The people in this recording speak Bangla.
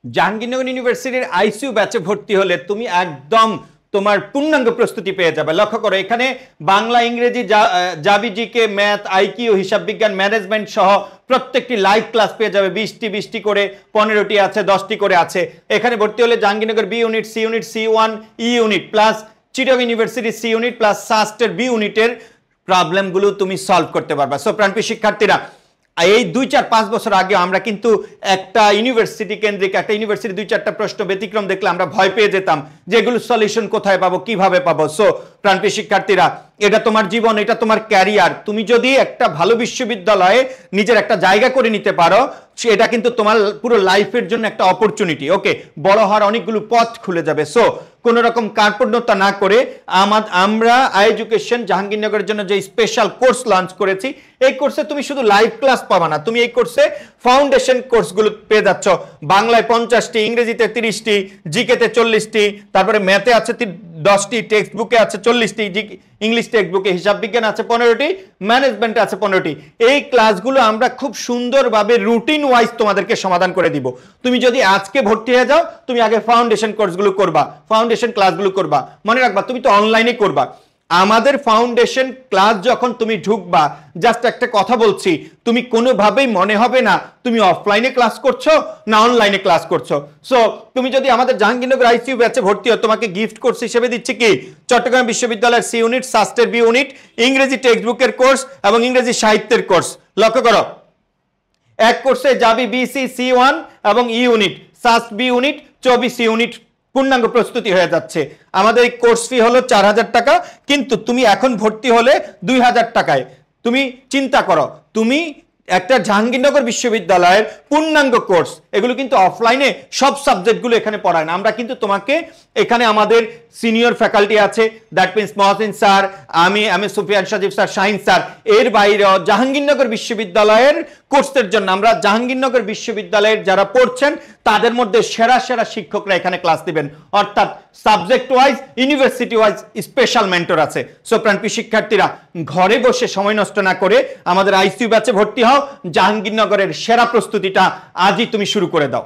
জাহাঙ্গীরনগর ইউনিভার্সিটির আইসিইউ ব্যাচে ভর্তি হলে তুমি একদম তোমার পূর্ণাঙ্গ প্রস্তুতি পেয়ে যাবে। লক্ষ্য করো, এখানে বাংলা, ইংরেজি, জাবি, জিকে, ম্যাথ, আইকিউ, হিসাব বিজ্ঞান, ম্যানেজমেন্ট সহ প্রত্যেকটি লাইভ ক্লাস পেয়ে যাবে। 20টি করে, 15টি আছে, 10টি করে আছে। এখানে ভর্তি হলে Jahangirnagar B unit, C unit, সি1, E unit plus Chittagong university C unit plus সাস্টের বি ইউনিটের প্রবলেমগুলো তুমি সলভ করতে পারবা। সো প্রাণপ্রিয় শিক্ষার্থীরা, এই 2-4-5 বছর আগে আমরা কিন্তু একটা ইউনিভার্সিটি কেন্দ্রিক একটা ইউনিভার্সিটি 2-4টা প্রশ্ন ব্যতিক্রম দেখলে আমরা ভয় পেয়ে যেতাম যে এগুলো সলিউশন কোথায় পাবো, কিভাবে পাবো। সো প্রাণপ্রিয় শিক্ষার্থীরা, এটা তোমার জীবন, এটা তোমার ক্যারিয়ার। তুমি যদি একটা ভালো বিশ্ববিদ্যালয়ে নিজের একটা জায়গা করে নিতে পারো, এটা কিন্তু তোমার পুরো লাইফের জন্য একটা অপরচুনিটি। ওকে, বড় হওয়ার অনেকগুলো পথ খুলে যাবে। সো কোন রকম কার্পণ্যতা না করে আমরা এডুকেশন জাহাঙ্গীরনগরের জন্য যে স্পেশাল কোর্স লঞ্চ করেছি, এই কোর্সে তুমি শুধু লাইভ ক্লাস পাবা না, তুমি এই কোর্সে ফাউন্ডেশন কোর্সগুলো পেয়ে যাচ্ছ। বাংলায় 50টি, ইংরেজিতে 30টি, জিকেতে 40টি, তারপরে ম্যাথে আছে 10টি, টেক্সট বুকে আছে 40টি, ইংলিশ টেক্সট বুকে, হিসাব বিজ্ঞান আছে 15টি, ম্যানেজমেন্টে আছে 15টি। এই ক্লাসগুলো আমরা খুব সুন্দরভাবে রুটিন ওয়াইজ তোমাদেরকে সমাধান করে দিব। তুমি যদি আজকে ভর্তি হয়ে যাও, তুমি আগে ফাউন্ডেশন কোর্সগুলো করবা, ফাউন্ডেশন ক্লাসগুলো করবা। মনে রাখবা, তুমি তো অনলাইনে করবা। আমাদের ফাউন্ডেশন ক্লাস যখন তুমি ঢুকবা, জাস্ট একটা কথা বলছি, তুমি কোনোভাবেই মনে হবে না তুমি অফলাইনে ক্লাস করছো না অনলাইনে ক্লাস করছো। সো তুমি যদি আমাদের জাহাঙ্গীরনগর আইসিইউ ব্যাচে ভর্তি হও, তোমাকে গিফট কোর্স হিসেবে দিচ্ছি কি চট্টগ্রাম বিশ্ববিদ্যালয়ের সি ইউনিট, সাস্টের বি ইউনিট, ইংরেজি টেক্সট বুকের কোর্স এবং ইংরেজি সাহিত্যের কোর্স। লক্ষ্য করো, এক কোর্সে জাবি বিসি সি1 এবং E unit, SUST B unit, 24 unit পূর্ণাঙ্গ প্রস্তুতি হয়ে যাচ্ছে। আমাদের এই কোর্স ফি হলো 4000 টাকা, কিন্তু তুমি এখন ভর্তি হলে 2000 টাকায়। তুমি চিন্তা করো, তুমি একটা জাহাঙ্গীরনগর বিশ্ববিদ্যালয়ের পূর্ণাঙ্গ কোর্স, এগুলো কিন্তু অফলাইনে সব সাবজেক্টগুলো এখানে পড়ায় না। আমরা কিন্তু তোমাকে এখানে আমাদের সিনিয়র ফ্যাকাল্টি আছে, দ্যাট মিনস মহসিন স্যার, আমি সুফিয়ান সাজিব স্যার, শাহিন স্যার। এর বাইরেও জাহাঙ্গীরনগর বিশ্ববিদ্যালয়ের কোর্সের জন্য আমরা জাহাঙ্গীরনগর বিশ্ববিদ্যালয়ের যারা পড়ছেন তাদের মধ্যে সেরা সেরা শিক্ষকরা এখানে ক্লাস দিবেন, অর্থাৎ subject wise, university wise special mentor আছে। সো প্রাণপ্রিয় শিক্ষার্থীরা, ঘরে বসে সময় নষ্ট না করে আমাদের আইসিইউ ব্যাচে ভর্তি হও। জাহাঙ্গীরনগরের সেরা প্রস্তুতিটা আজই তুমি শুরু করে দাও।